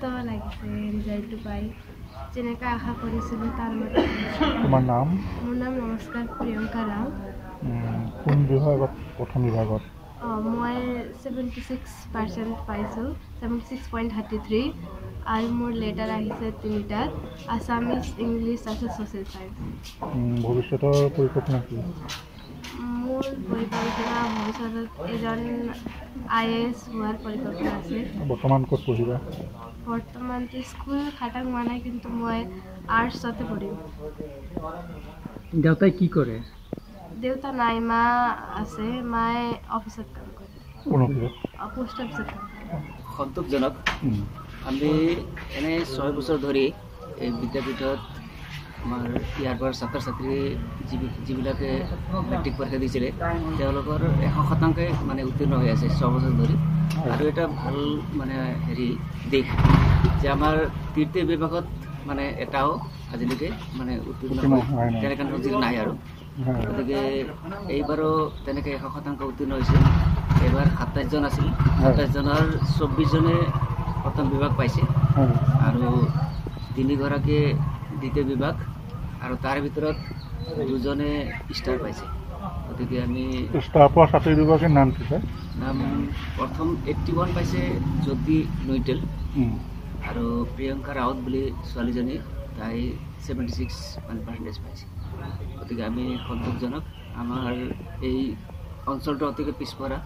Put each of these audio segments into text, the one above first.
সন্তুষ্ট লাগিছে ৰিজাল্টটো পাই যেনেকৈ আশা কৰিছিলোঁ তাৰ মতে। তোমাৰ নাম? মোৰ নাম নমস্কাৰ প্ৰিয়ংকা ৰাও। কোন বিভাগত? প্ৰথম বিভাগত। মই 76% পাইছোঁ, 76.33, আৰু মোৰ লেটাৰ আহিছে 3টাত, আছামিজ, ইংলিছ আৰু ছ'চিয়েল চায়েন্স। ভৱিষ্যতৰ পৰিকল্পনা কি? মোৰ পৰিকল্পনা ভৱিষ্যতত এজন IAS হোৱাৰ পৰিকল্পনা আছে। বৰ্তমান ক'ত পঢ়িবা? বৰ্তমানতো স্কুল খাটাং হোৱা নাই, কিন্তু মই আৰ্টছতে পঢ়িম। দেউতাই কি কৰে? দেউতা নাই, মা আছে। মায়ে অফিচত কাম কৰে, পোষ্ট অফিচত কাম কৰে। সন্তোষজনক। আমি এনে 6 বছৰ ধৰি এই বিদ্যাপীঠত আমাৰ ইয়াৰ পৰা ছাত্ৰ ছাত্ৰী যিবিলাকে মেট্ৰিক পৰীক্ষা দিছিলে তেওঁলোকৰ 100% মানে উত্তীৰ্ণ হৈ আছে 6 বছৰ ধৰি। আৰু এটা ভাল মানে দিশ যে আমাৰ তৃতীয় বিভাগত মানে এটাও আজিলৈকে মানে উত্তীৰ্ণ তেনেকৈ নজিৰ নাই আৰু। গতিকে এইবাৰো তেনেকৈ 100% উত্তীৰ্ণ হৈছে। এইবাৰ 27 জন আছিল, 27 জনৰ 24 জনে প্ৰথম বিভাগ পাইছে আৰু 3 গৰাকীয়ে দ্বিতীয় বিভাগ, আৰু তাৰ ভিতৰত 2জনে ষ্টাৰ পাইছে। গতিকে আমি ষ্টাৰ পোৱা ছাত্ৰীগৰাকীৰ নাম কি? নাম প্ৰথম 81 পাইছে জ্যোতি নৈটেল, আৰু প্ৰিয়ংকা ৰাউত বুলি ছোৱালীজনী, তাই 76% পাইছে। গতিকে আমি সন্তোষজনক। আমাৰ এই অঞ্চলটো অতিকৈ পিছপৰা,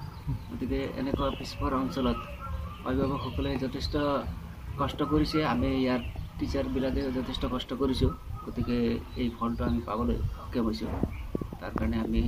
গতিকে এনেকুৱা পিছপৰা অঞ্চলত অভিভাৱকসকলে যথেষ্ট কষ্ট কৰিছে, আমি ইয়াৰ টিচাৰবিলাকে যথেষ্ট কষ্ট কৰিছোঁ। গতিকে এই ফলটো আমি পাবলৈ সক্ষম হৈছোঁ, তাৰ কাৰণে আমি